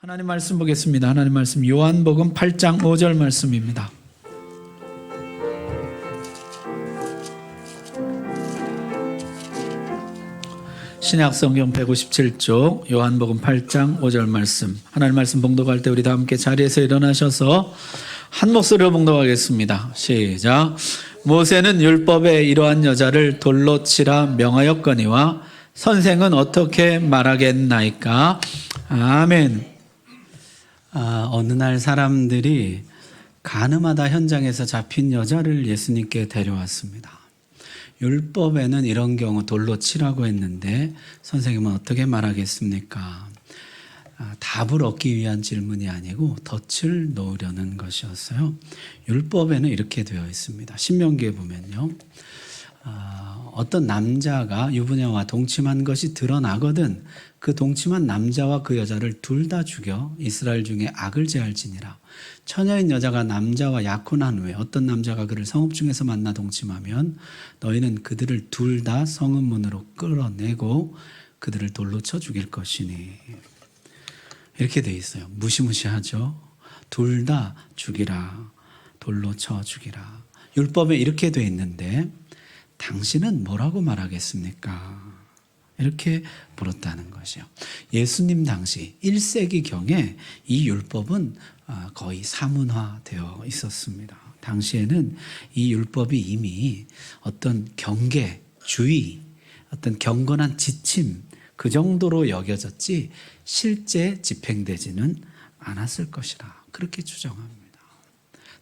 하나님 말씀 보겠습니다. 하나님 말씀 요한복음 8장 5절 말씀입니다. 신약성경 157쪽 요한복음 8장 5절 말씀. 하나님 말씀 봉독할 때 우리 다 함께 자리에서 일어나셔서 한 목소리로 봉독하겠습니다. 시작. 모세는 율법에 이러한 여자를 돌로 치라 명하였거니와 선생은 어떻게 말하겠나이까. 아멘. 어느 날 사람들이 가늠하다 현장에서 잡힌 여자를 예수님께 데려왔습니다. 율법에는 이런 경우 돌로 치라고 했는데 선생님은 어떻게 말하겠습니까? 답을 얻기 위한 질문이 아니고 덫을 놓으려는 것이었어요. 율법에는 이렇게 되어 있습니다. 신명기에 보면요. 어떤 남자가 유부녀와 동침한 것이 드러나거든 그 동침한 남자와 그 여자를 둘 다 죽여 이스라엘 중에 악을 제할지니라. 처녀인 여자가 남자와 약혼한 후에 어떤 남자가 그를 성읍 중에서 만나 동침하면 너희는 그들을 둘 다 성읍문으로 끌어내고 그들을 돌로 쳐 죽일 것이니. 이렇게 돼 있어요. 무시무시하죠. 둘 다 죽이라. 돌로 쳐 죽이라. 율법에 이렇게 돼 있는데 당신은 뭐라고 말하겠습니까? 이렇게 물었다는 것이요. 예수님 당시 1세기경에 이 율법은 거의 사문화되어 있었습니다. 당시에는 이 율법이 이미 어떤 경계, 주의, 어떤 경건한 지침 그 정도로 여겨졌지 실제 집행되지는 않았을 것이라 그렇게 추정합니다.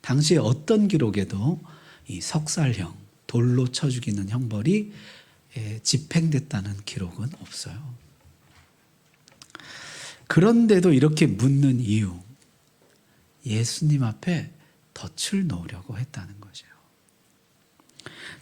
당시 어떤 기록에도 이 석살형, 돌로 쳐 죽이는 형벌이 집행됐다는 기록은 없어요. 그런데도 이렇게 묻는 이유, 예수님 앞에 덫을 놓으려고 했다는 거죠.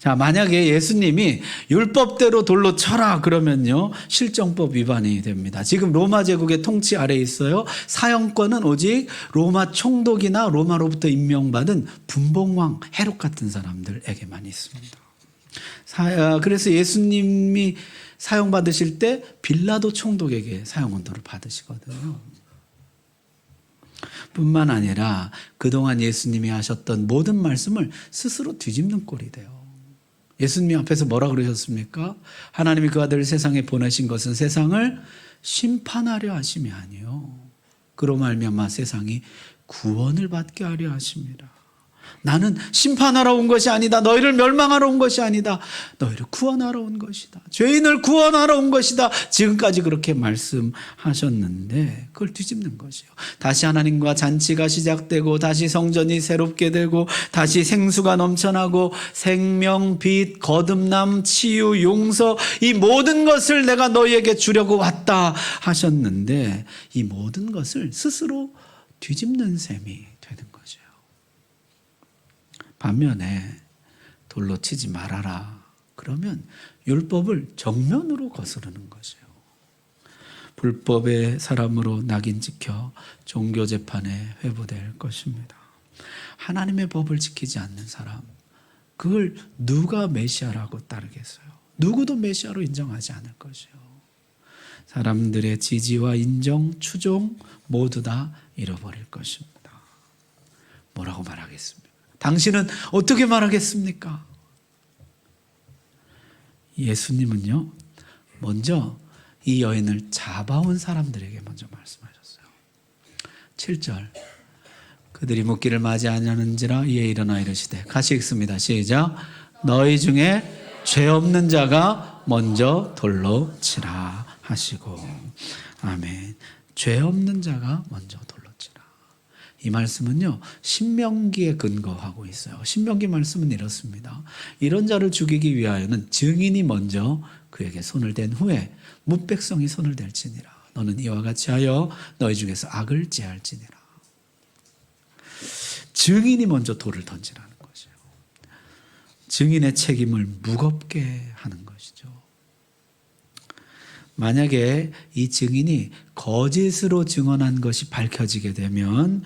자, 만약에 예수님이 율법대로 돌로 쳐라 그러면요 실정법 위반이 됩니다. 지금 로마 제국의 통치 아래에 있어요. 사형권은 오직 로마 총독이나 로마로부터 임명받은 분봉왕 헤롯 같은 사람들에게만 있습니다. 그래서 예수님이 사형받으실 때 빌라도 총독에게 사형언도를 받으시거든요. 뿐만 아니라 그동안 예수님이 하셨던 모든 말씀을 스스로 뒤집는 꼴이 돼요. 예수님 앞에서 뭐라 그러셨습니까? 하나님이 그 아들을 세상에 보내신 것은 세상을 심판하려 하심이 아니요 그로 말미암아 세상이 구원을 받게 하려 하심이라. 나는 심판하러 온 것이 아니다. 너희를 멸망하러 온 것이 아니다. 너희를 구원하러 온 것이다. 죄인을 구원하러 온 것이다. 지금까지 그렇게 말씀하셨는데 그걸 뒤집는 것이요. 다시 하나님과 잔치가 시작되고 다시 성전이 새롭게 되고 다시 생수가 넘쳐나고 생명, 빛, 거듭남, 치유, 용서 이 모든 것을 내가 너희에게 주려고 왔다 하셨는데 이 모든 것을 스스로 뒤집는 셈이 되는 거죠. 반면에 돌로 치지 말아라. 그러면 율법을 정면으로 거스르는 것이에요. 불법의 사람으로 낙인 찍혀 종교재판에 회부될 것입니다. 하나님의 법을 지키지 않는 사람, 그걸 누가 메시아라고 따르겠어요? 누구도 메시아로 인정하지 않을 것이요. 사람들의 지지와 인정, 추종 모두 다 잃어버릴 것입니다. 뭐라고 말하겠습니까? 당신은 어떻게 말하겠습니까? 예수님은요, 먼저 이 여인을 잡아온 사람들에게 먼저 말씀하셨어요. 7절. 그들이 묻기를 맞이 아니하는지라 이에 일어나 이르시되. 같이 읽습니다. 시작. 너희 중에 죄 없는 자가 먼저 돌로 치라 하시고. 아멘. 죄 없는 자가 먼저 돌로 치라. 이 말씀은요 신명기에 근거하고 있어요. 신명기 말씀은 이렇습니다. 이런 자를 죽이기 위하여는 증인이 먼저 그에게 손을 댄 후에 뭇백성이 손을 댈지니라. 너는 이와 같이 하여 너희 중에서 악을 제할지니라. 증인이 먼저 돌을 던지라는 것이에요. 증인의 책임을 무겁게 하는 것이죠. 만약에 이 증인이 거짓으로 증언한 것이 밝혀지게 되면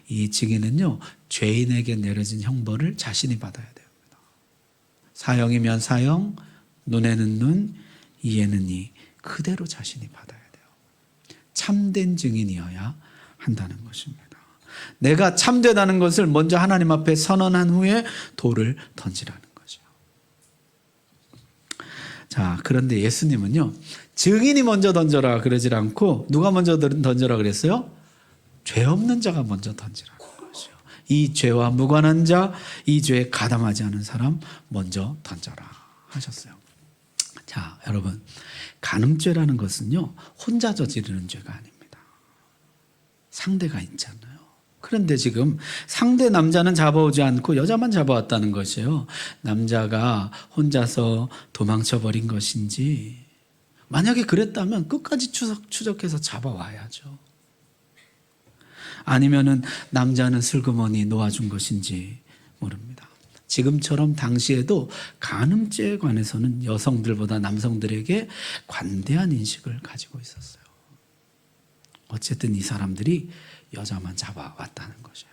이 증인은요 죄인에게 내려진 형벌을 자신이 받아야 됩니다. 사형이면 사형, 눈에는 눈, 이에는 이 그대로 자신이 받아야 돼요. 참된 증인이어야 한다는 것입니다. 내가 참되다는 것을 먼저 하나님 앞에 선언한 후에 돌을 던지라는 거죠. 자, 그런데 예수님은요, 증인이 먼저 던져라 그러질 않고 누가 먼저 던져라 그랬어요? 죄 없는 자가 먼저 던지라는 거죠. 이 죄와 무관한 자, 이 죄에 가담하지 않은 사람 먼저 던져라 하셨어요. 자, 여러분, 간음죄라는 것은요, 혼자 저지르는 죄가 아닙니다. 상대가 있잖아요. 그런데 지금 상대 남자는 잡아오지 않고 여자만 잡아왔다는 것이에요. 남자가 혼자서 도망쳐버린 것인지, 만약에 그랬다면 끝까지 추적해서 잡아와야죠. 아니면은 남자는 슬그머니 놓아준 것인지 모릅니다. 지금처럼 당시에도 간음죄에 관해서는 여성들보다 남성들에게 관대한 인식을 가지고 있었어요. 어쨌든 이 사람들이 여자만 잡아왔다는 것이에요.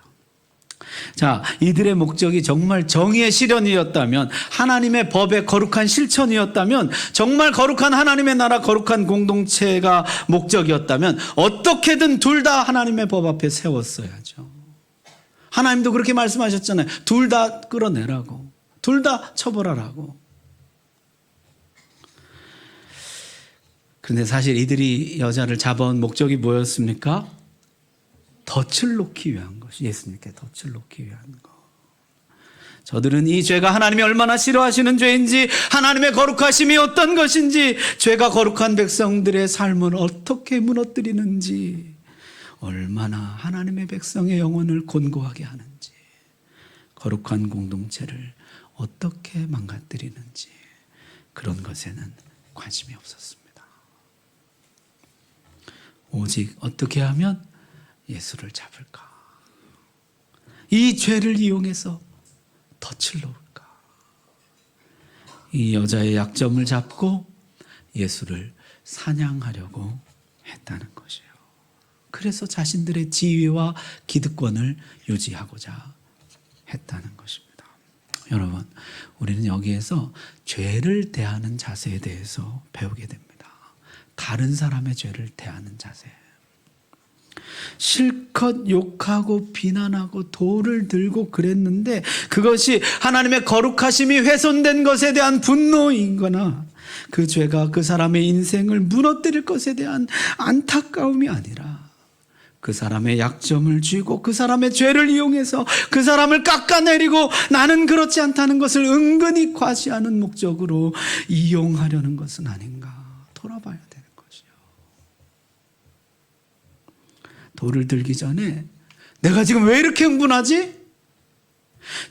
자, 이들의 목적이 정말 정의의 실현이었다면, 하나님의 법의 거룩한 실천이었다면, 정말 거룩한 하나님의 나라, 거룩한 공동체가 목적이었다면 어떻게든 둘 다 하나님의 법 앞에 세웠어야죠. 하나님도 그렇게 말씀하셨잖아요. 둘 다 끌어내라고, 둘 다 처벌하라고. 그런데 사실 이들이 여자를 잡아온 목적이 뭐였습니까? 덫을 놓기 위한 것이, 예수님께 덫을 놓기 위한 것. 저들은 이 죄가 하나님이 얼마나 싫어하시는 죄인지, 하나님의 거룩하심이 어떤 것인지, 죄가 거룩한 백성들의 삶을 어떻게 무너뜨리는지, 얼마나 하나님의 백성의 영혼을 곤고하게 하는지, 거룩한 공동체를 어떻게 망가뜨리는지, 그런 것에는 관심이 없었습니다. 오직 어떻게 하면 예수를 잡을까? 이 죄를 이용해서 덫을 놓을까? 이 여자의 약점을 잡고 예수를 사냥하려고 했다는 것이에요. 그래서 자신들의 지위와 기득권을 유지하고자 했다는 것입니다. 여러분, 우리는 여기에서 죄를 대하는 자세에 대해서 배우게 됩니다. 다른 사람의 죄를 대하는 자세. 실컷 욕하고 비난하고 돌을 들고 그랬는데 그것이 하나님의 거룩하심이 훼손된 것에 대한 분노인 거나, 그 죄가 그 사람의 인생을 무너뜨릴 것에 대한 안타까움이 아니라, 그 사람의 약점을 쥐고 그 사람의 죄를 이용해서 그 사람을 깎아내리고 나는 그렇지 않다는 것을 은근히 과시하는 목적으로 이용하려는 것은 아닌가 돌아봐야 되는 것이요. 돌을 들기 전에 내가 지금 왜 이렇게 흥분하지?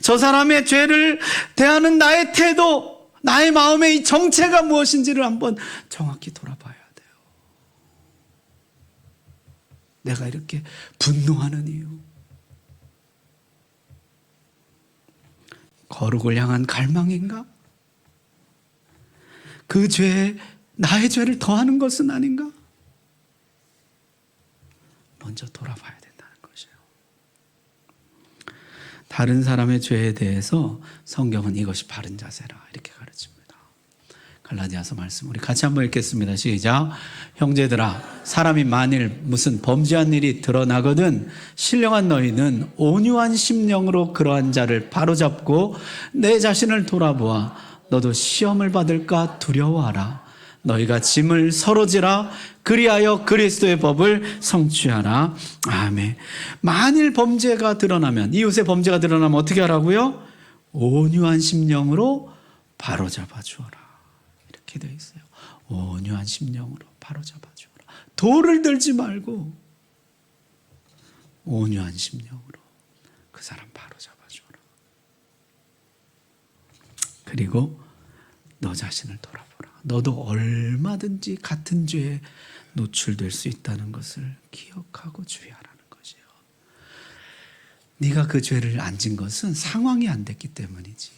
저 사람의 죄를 대하는 나의 태도, 나의 마음의 이 정체가 무엇인지를 한번 정확히 돌아봐야 돼요. 내가 이렇게 분노하는 이유, 거룩을 향한 갈망인가? 그 죄에 나의 죄를 더하는 것은 아닌가? 먼저 돌아봐야 된다는 것이에요. 다른 사람의 죄에 대해서 성경은 이것이 바른 자세라 이렇게 가르칩니다. 갈라디아서 말씀 우리 같이 한번 읽겠습니다. 시작. 형제들아, 사람이 만일 무슨 범죄한 일이 드러나거든 신령한 너희는 온유한 심령으로 그러한 자를 바로잡고 내 자신을 돌아보아 너도 시험을 받을까 두려워하라. 너희가 짐을 서로 지라. 그리하여 그리스도의 법을 성취하라. 아멘. 만일 범죄가 드러나면, 이웃의 범죄가 드러나면 어떻게 하라고요? 온유한 심령으로 바로잡아 주어라. 이렇게 되어 있어요. 온유한 심령으로 바로잡아 주어라. 돌을 들지 말고 온유한 심령으로 그 사람 바로잡아 주어라. 그리고 너 자신을 돌아보라. 너도 얼마든지 같은 죄에 노출될 수 있다는 것을 기억하고 주의하라는 것이에요. 네가 그 죄를 안 진 것은 상황이 안 됐기 때문이지.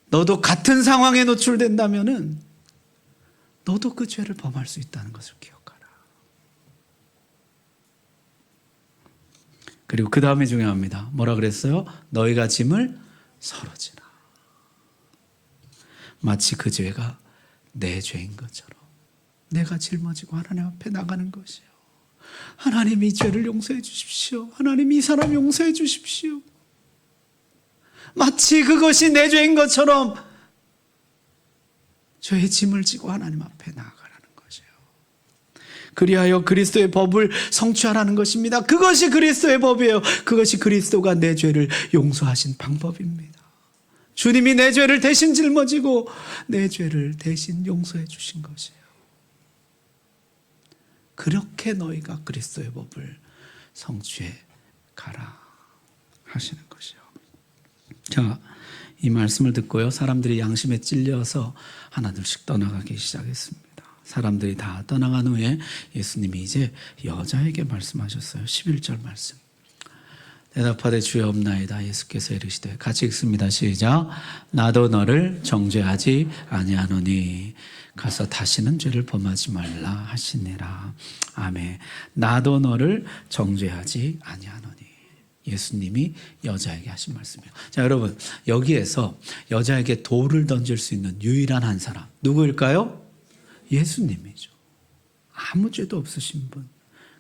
너도 같은 상황에 노출된다면은 너도 그 죄를 범할 수 있다는 것을 기억하라. 그리고 그 다음에 중요합니다. 뭐라 그랬어요? 너희가 짐을 서로 지라. 마치 그 죄가 내 죄인 것처럼 내가 짊어지고 하나님 앞에 나가는 것이에요. 하나님 이 죄를 용서해 주십시오. 하나님 이 사람 용서해 주십시오. 마치 그것이 내 죄인 것처럼 죄의 짐을 지고 하나님 앞에 나아가라는 것이에요. 그리하여 그리스도의 법을 성취하라는 것입니다. 그것이 그리스도의 법이에요. 그것이 그리스도가 내 죄를 용서하신 방법입니다. 주님이 내 죄를 대신 짊어지고 내 죄를 대신 용서해 주신 것이에요. 그렇게 너희가 그리스도의 법을 성취해 가라 하시는 것이요. 자, 이 말씀을 듣고요, 사람들이 양심에 찔려서 하나둘씩 떠나가기 시작했습니다. 사람들이 다 떠나간 후에 예수님이 이제 여자에게 말씀하셨어요. 11절 말씀. 대답하되 주여 없나이다. 예수께서 이르시되, 같이 읽습니다. 시작. 나도 너를 정죄하지 아니하노니 가서 다시는 죄를 범하지 말라 하시니라. 아멘. 나도 너를 정죄하지 아니하노니. 예수님이 여자에게 하신 말씀이에요. 자, 여러분, 여기에서 여자에게 돌을 던질 수 있는 유일한 한 사람 누구일까요? 예수님이죠. 아무 죄도 없으신 분,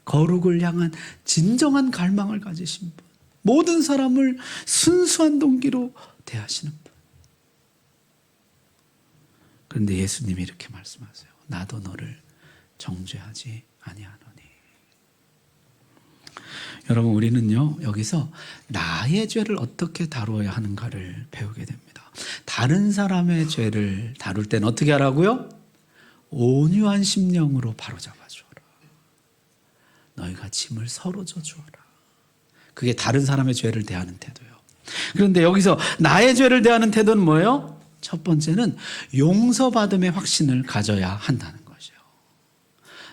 거룩을 향한 진정한 갈망을 가지신 분, 모든 사람을 순수한 동기로 대하시는 분. 그런데 예수님이 이렇게 말씀하세요. 나도 너를 정죄하지 아니하노니. 여러분, 우리는요, 여기서 나의 죄를 어떻게 다루어야 하는가를 배우게 됩니다. 다른 사람의 죄를 다룰 때는 어떻게 하라고요? 온유한 심령으로 바로잡아 주어라. 너희가 짐을 서로 져주어라. 그게 다른 사람의 죄를 대하는 태도예요. 그런데 여기서 나의 죄를 대하는 태도는 뭐예요? 첫 번째는 용서받음의 확신을 가져야 한다는 것이에요.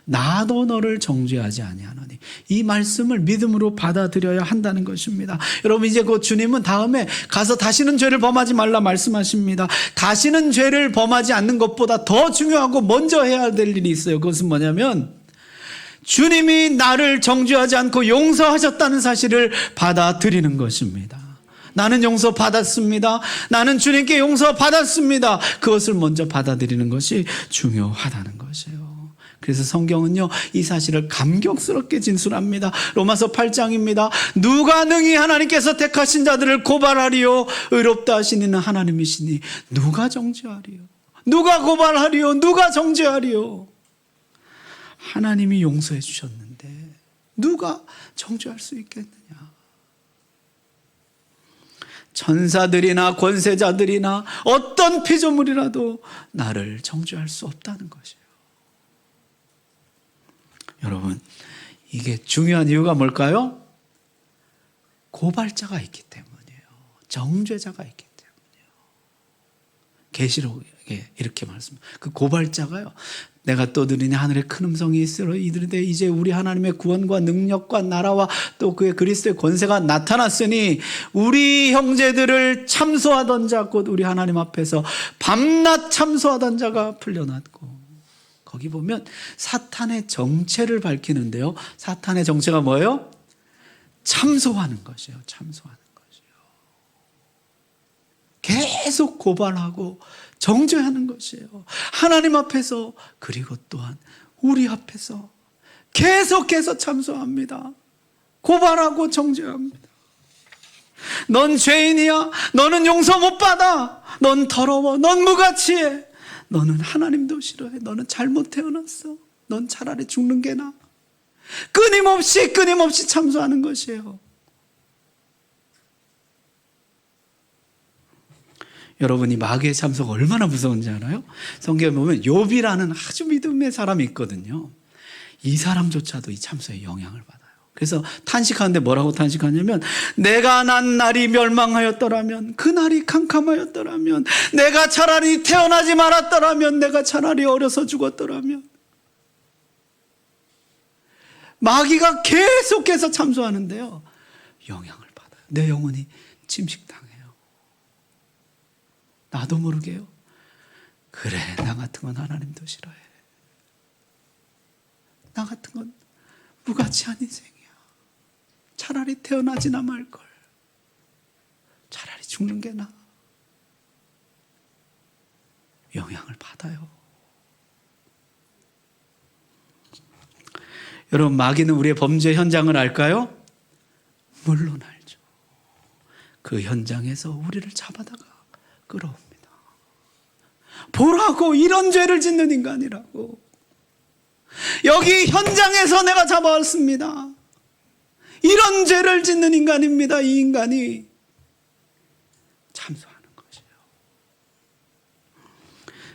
나도 너를 정죄하지 아니하노니. 이 말씀을 믿음으로 받아들여야 한다는 것입니다. 여러분, 이제 곧 주님은 다음에 가서 다시는 죄를 범하지 말라 말씀하십니다. 다시는 죄를 범하지 않는 것보다 더 중요하고 먼저 해야 될 일이 있어요. 그것은 뭐냐면 주님이 나를 정죄하지 않고 용서하셨다는 사실을 받아들이는 것입니다. 나는 용서받았습니다. 나는 주님께 용서받았습니다. 그것을 먼저 받아들이는 것이 중요하다는 것이에요. 그래서 성경은요, 이 사실을 감격스럽게 진술합니다. 로마서 8장입니다. 누가 능히 하나님께서 택하신 자들을 고발하리요? 의롭다 하신 이는 하나님이시니 누가 정죄하리요? 누가 고발하리요? 누가 정죄하리요? 하나님이 용서해 주셨는데 누가 정죄할 수 있겠느냐? 천사들이나 권세자들이나 어떤 피조물이라도 나를 정죄할 수 없다는 것이에요. 여러분, 이게 중요한 이유가 뭘까요? 고발자가 있기 때문이에요. 정죄자가 있기 때문이에요. 계시록에 이렇게 말씀합니다. 그 고발자가요, 내가 또 들으니 하늘에 큰 음성이 있으러 이르되 이제 우리 하나님의 구원과 능력과 나라와 또 그의 그리스도의 권세가 나타났으니 우리 형제들을 참소하던 자 곧 우리 하나님 앞에서 밤낮 참소하던 자가 풀려났고. 거기 보면 사탄의 정체를 밝히는데요, 사탄의 정체가 뭐예요? 참소하는 것이에요. 참소하는 것이에요. 계속 고발하고 정죄하는 것이에요. 하나님 앞에서, 그리고 또한 우리 앞에서 계속해서 참소합니다. 고발하고 정죄합니다. 넌 죄인이야. 너는 용서 못 받아. 넌 더러워. 넌 무가치해. 너는 하나님도 싫어해. 너는 잘못 태어났어. 넌 차라리 죽는 게 나아. 끊임없이 참소하는 것이에요. 여러분이 마귀의 참소가 얼마나 무서운지 알아요? 성경에 보면 욥이라는 아주 믿음의 사람이 있거든요. 이 사람조차도 이 참소에 영향을 받아요. 그래서 탄식하는데 뭐라고 탄식하냐면, 내가 난 날이 멸망하였더라면, 그 날이 캄캄하였더라면, 내가 차라리 태어나지 말았더라면, 내가 차라리 어려서 죽었더라면. 마귀가 계속해서 참소하는데요, 영향을 받아요. 내 영혼이 침식당해요. 나도 모르게요. 그래, 나 같은 건 하나님도 싫어해. 나 같은 건 무가치한 인생이야. 차라리 태어나지나 말걸. 차라리 죽는 게 나아. 영향을 받아요. 여러분, 마귀는 우리의 범죄 현장을 알까요? 물론 알죠. 그 현장에서 우리를 잡아다가 끌어옵니다. 보라고, 이런 죄를 짓는 인간이라고. 여기 현장에서 내가 잡아왔습니다. 이런 죄를 짓는 인간입니다. 이 인간이 참소하는 것이에요.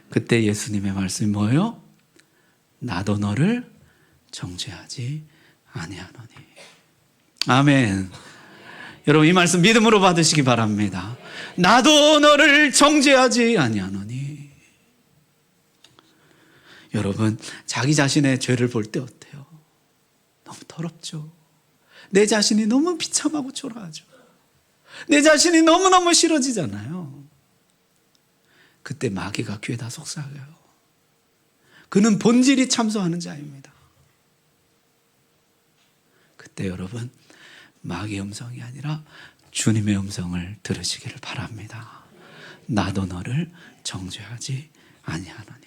그때 예수님의 말씀이 뭐예요? 나도 너를 정죄하지 아니하노니. 아멘. 여러분, 이 말씀 믿음으로 받으시기 바랍니다. 나도 너를 정죄하지 아니하노니. 여러분, 자기 자신의 죄를 볼 때 어때요? 너무 더럽죠. 내 자신이 너무 비참하고 초라하죠. 내 자신이 너무너무 싫어지잖아요. 그때 마귀가 귀에다 속삭여요. 그는 본질이 참소하는 자입니다. 그때 여러분, 마귀의 음성이 아니라 주님의 음성을 들으시기를 바랍니다. 나도 너를 정죄하지 아니하노니.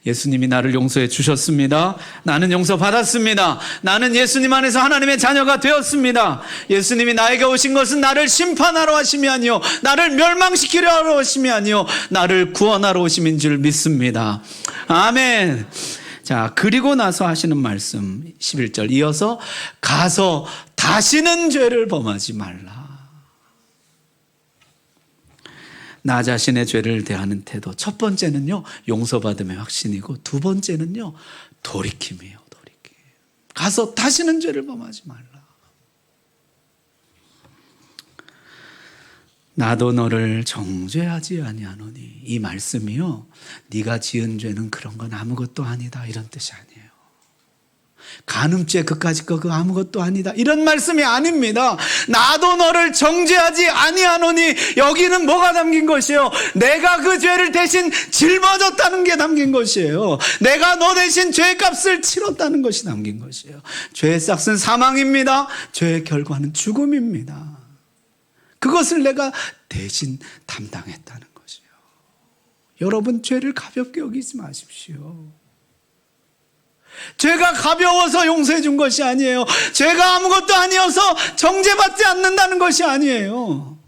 예수님이 나를 용서해 주셨습니다. 나는 용서받았습니다. 나는 예수님 안에서 하나님의 자녀가 되었습니다. 예수님이 나에게 오신 것은 나를 심판하러 하심이 아니요, 나를 멸망시키려 하러 오심이 아니요, 나를 구원하러 오심인 줄 믿습니다. 아멘. 자, 그리고 나서 하시는 말씀 11절 이어서 가서 다시는 죄를 범하지 말라. 나 자신의 죄를 대하는 태도. 첫 번째는요, 용서받음의 확신이고, 두 번째는요, 돌이킴이에요. 돌이킴. 가서 다시는 죄를 범하지 말라. 나도 너를 정죄하지 아니하노니. 이 말씀이요, 네가 지은 죄는 그런 건 아무것도 아니다, 이런 뜻이 아니에요. 간음죄 그까짓 거 그거 아무것도 아니다, 이런 말씀이 아닙니다. 나도 너를 정죄하지 아니하노니. 여기는 뭐가 담긴 것이에요? 내가 그 죄를 대신 짊어졌다는 게 담긴 것이에요. 내가 너 대신 죄값을 치렀다는 것이 담긴 것이에요. 죄의 싹은 사망입니다. 죄의 결과는 죽음입니다. 그것을 내가 대신 담당했다는 것이에요. 여러분, 죄를 가볍게 여기지 마십시오. 죄가 가벼워서 용서해 준 것이 아니에요. 죄가 아무것도 아니어서 정죄받지 않는다는 것이 아니에요.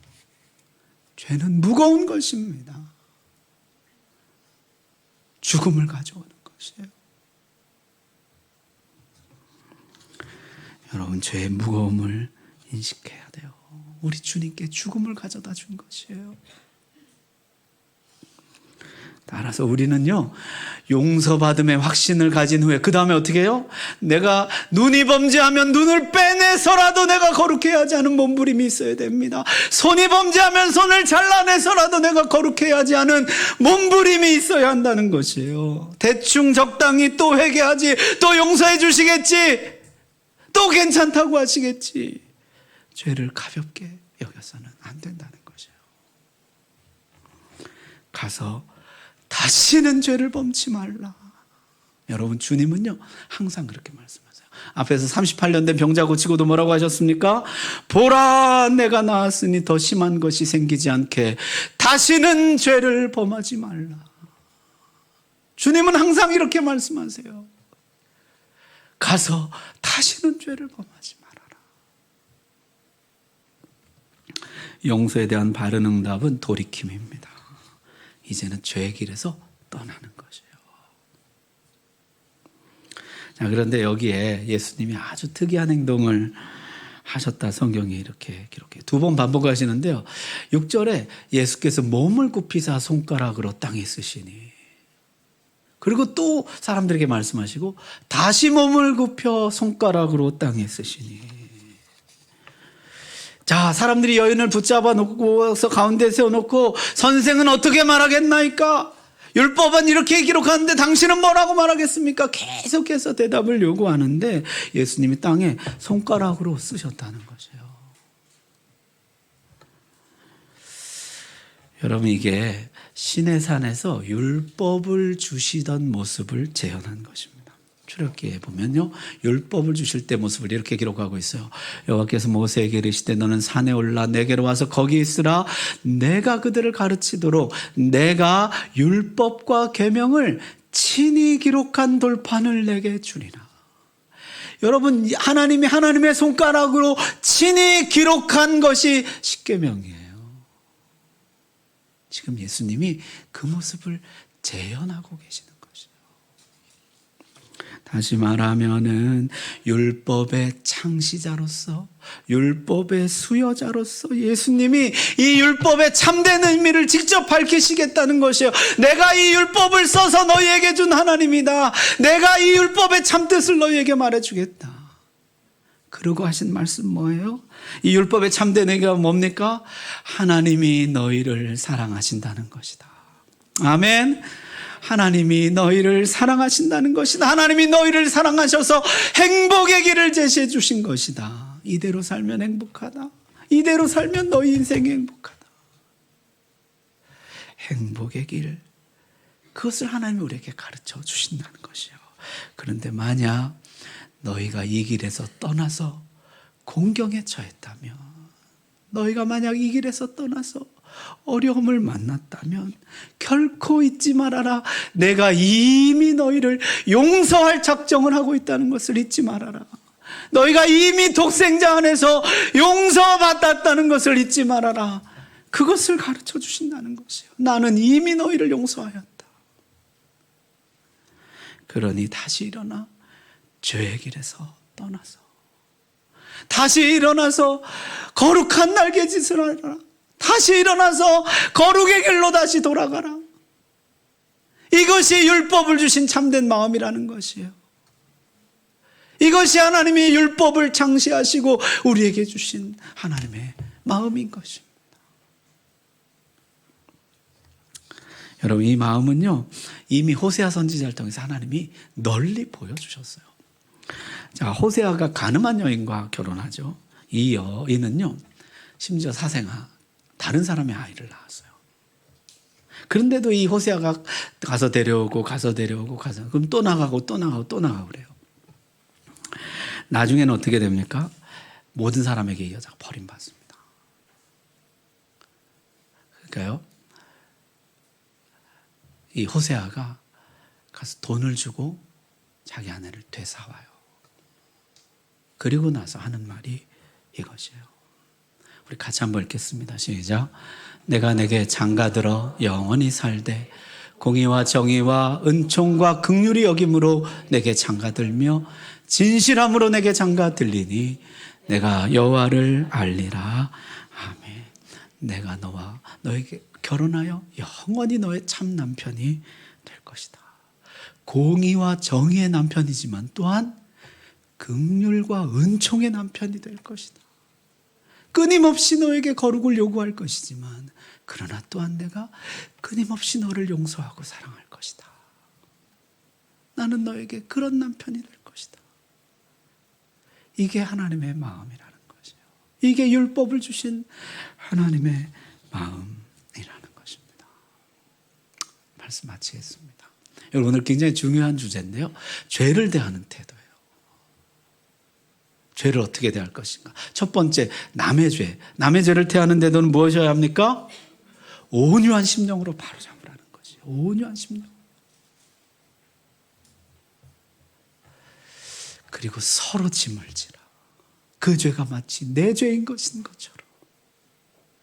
죄는 무거운 것입니다. 죽음을 가져오는 것이에요. 여러분, 죄의 무거움을 인식해야 돼요. 우리 주님께 죽음을 가져다 준 것이에요. 따라서 우리는요, 용서받음의 확신을 가진 후에 그 다음에 어떻게 해요? 내가 눈이 범죄하면 눈을 빼내서라도 내가 거룩해야 하지 않은 몸부림이 있어야 됩니다. 손이 범죄하면 손을 잘라내서라도 내가 거룩해야 하지 않은 몸부림이 있어야 한다는 것이에요. 대충 적당히 또 회개하지, 또 용서해 주시겠지, 또 괜찮다고 하시겠지, 죄를 가볍게 여겨서는 안 된다는 것이에요. 가서 다시는 죄를 범치 말라. 여러분, 주님은요, 항상 그렇게 말씀하세요. 앞에서 38년 된 병자 고치고도 뭐라고 하셨습니까? 보라, 내가 나았으니 더 심한 것이 생기지 않게 다시는 죄를 범하지 말라. 주님은 항상 이렇게 말씀하세요. 가서 다시는 죄를 범하지 말아라. 용서에 대한 바른 응답은 돌이킴입니다. 이제는 죄의 길에서 떠나는 것이에요. 자, 그런데 여기에 예수님이 아주 특이한 행동을 하셨다, 성경이 이렇게 기록해요. 두 번 반복하시는데요, 6절에 예수께서 몸을 굽히사 손가락으로 땅에 쓰시니, 그리고 또 사람들에게 말씀하시고 다시 몸을 굽혀 손가락으로 땅에 쓰시니. 자, 사람들이 여인을 붙잡아 놓고서 가운데 세워놓고 선생은 어떻게 말하겠나이까? 율법은 이렇게 기록하는데 당신은 뭐라고 말하겠습니까? 계속해서 대답을 요구하는데 예수님이 땅에 손가락으로 쓰셨다는 것이에요. 여러분, 이게 시내산에서 율법을 주시던 모습을 재현한 것입니다. 출애굽기에 보면요, 율법을 주실 때 모습을 이렇게 기록하고 있어요. 여호와께서 모세에게 이르시되 너는 산에 올라 내게로 와서 거기 있으라. 내가 그들을 가르치도록 내가 율법과 계명을 친히 기록한 돌판을 내게 주리라. 여러분, 하나님이 하나님의 손가락으로 친히 기록한 것이 십계명이에요. 지금 예수님이 그 모습을 재현하고 계시는 것이에요. 다시 말하면은 율법의 창시자로서, 율법의 수여자로서 예수님이 이 율법의 참된 의미를 직접 밝히시겠다는 것이에요. 내가 이 율법을 써서 너희에게 준 하나님이다. 내가 이 율법의 참뜻을 너희에게 말해주겠다. 그러고 하신 말씀 뭐예요? 이 율법의 참된 의미가 뭡니까? 하나님이 너희를 사랑하신다는 것이다. 아멘. 하나님이 너희를 사랑하신다는 것이다. 하나님이 너희를 사랑하셔서 행복의 길을 제시해 주신 것이다. 이대로 살면 행복하다. 이대로 살면 너희 인생이 행복하다. 행복의 길, 그것을 하나님이 우리에게 가르쳐 주신다는 것이요. 그런데 만약 너희가 이 길에서 떠나서 공경에 처했다면, 너희가 만약 이 길에서 떠나서 어려움을 만났다면 결코 잊지 말아라. 내가 이미 너희를 용서할 작정을 하고 있다는 것을 잊지 말아라. 너희가 이미 독생자 안에서 용서받았다는 것을 잊지 말아라. 그것을 가르쳐 주신다는 것이에요. 나는 이미 너희를 용서하였다. 그러니 다시 일어나 죄의 길에서 떠나서 다시 일어나서 거룩한 날개짓을 하라. 다시 일어나서 거룩의 길로 다시 돌아가라. 이것이 율법을 주신 참된 마음이라는 것이에요. 이것이 하나님이 율법을 창시하시고 우리에게 주신 하나님의 마음인 것입니다. 여러분, 이 마음은요, 이미 호세아 선지자를 통해서 하나님이 널리 보여주셨어요. 자, 호세아가 가늠한 여인과 결혼하죠. 이 여인은요, 심지어 사생아, 다른 사람의 아이를 낳았어요. 그런데도 이 호세아가 가서 데려오고 그럼 또 나가고 그래요. 나중에는 어떻게 됩니까? 모든 사람에게 이 여자가 버림받습니다. 그러니까요, 이 호세아가 가서 돈을 주고 자기 아내를 되사와요. 그리고 나서 하는 말이 이것이에요. 우리 같이 한번 읽겠습니다. 시작. 내가 내게 장가들어 영원히 살되 공의와 정의와 은총과 긍휼이 여김으로 내게 장가들며 진실함으로 내게 장가들리니 내가 여호와를 알리라. 아멘. 내가 너와 너에게 결혼하여 영원히 너의 참 남편이 될 것이다. 공의와 정의의 남편이지만 또한 긍휼과 은총의 남편이 될 것이다. 끊임없이 너에게 거룩을 요구할 것이지만 그러나 또한 내가 끊임없이 너를 용서하고 사랑할 것이다. 나는 너에게 그런 남편이 될 것이다. 이게 하나님의 마음이라는 것이에요. 이게 율법을 주신 하나님의 마음이라는 것입니다. 말씀 마치겠습니다. 여러분, 오늘 굉장히 중요한 주제인데요. 죄를 대하는 태도예요. 죄를 어떻게 대할 것인가? 첫 번째, 남의 죄. 남의 죄를 대하는 태도는 무엇이어야 합니까? 온유한 심령으로 바로잡으라는 것이에요. 온유한 심령. 그리고 서로 짐을 지라. 그 죄가 마치 내 죄인 것처럼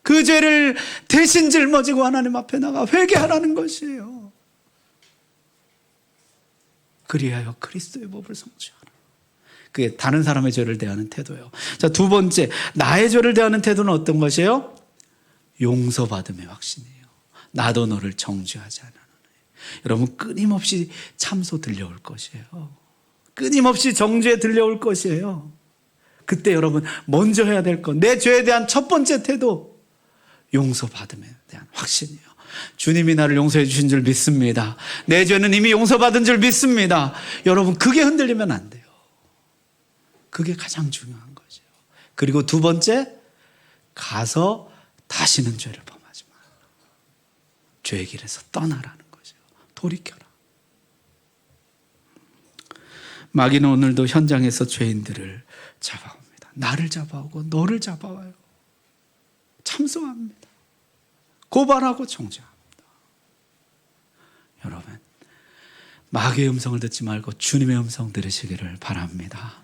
그 죄를 대신 짊어지고 하나님 앞에 나가 회개하라는 것이에요. 그리하여 그리스도의 법을 성취하라. 그게 다른 사람의 죄를 대하는 태도예요. 자, 두 번째, 나의 죄를 대하는 태도는 어떤 것이에요? 용서받음의 확신이에요. 나도 너를 정죄하지 않아. 여러분, 끊임없이 참소 들려올 것이에요. 끊임없이 정죄 들려올 것이에요. 그때 여러분, 먼저 해야 될 건, 내 죄에 대한 첫 번째 태도, 용서받음에 대한 확신이에요. 주님이 나를 용서해 주신 줄 믿습니다. 내 죄는 이미 용서받은 줄 믿습니다. 여러분, 그게 흔들리면 안 돼요. 그게 가장 중요한 거죠. 그리고 두 번째, 가서 다시는 죄를 범하지 마라. 죄의 길에서 떠나라는 거죠. 돌이켜라. 마귀는 오늘도 현장에서 죄인들을 잡아옵니다. 나를 잡아오고 너를 잡아와요. 참소합니다. 고발하고 정죄합니다. 여러분, 마귀의 음성을 듣지 말고 주님의 음성 들으시기를 바랍니다.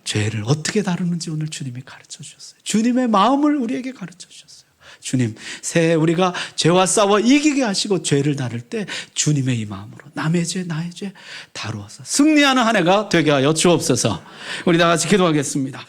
죄를 어떻게 다루는지 오늘 주님이 가르쳐 주셨어요. 주님의 마음을 우리에게 가르쳐 주셨어요. 주님, 새해 우리가 죄와 싸워 이기게 하시고 죄를 다룰 때 주님의 이 마음으로 남의 죄, 나의 죄 다루어서 승리하는 한 해가 되게 하여 주옵소서. 우리 다 같이 기도하겠습니다.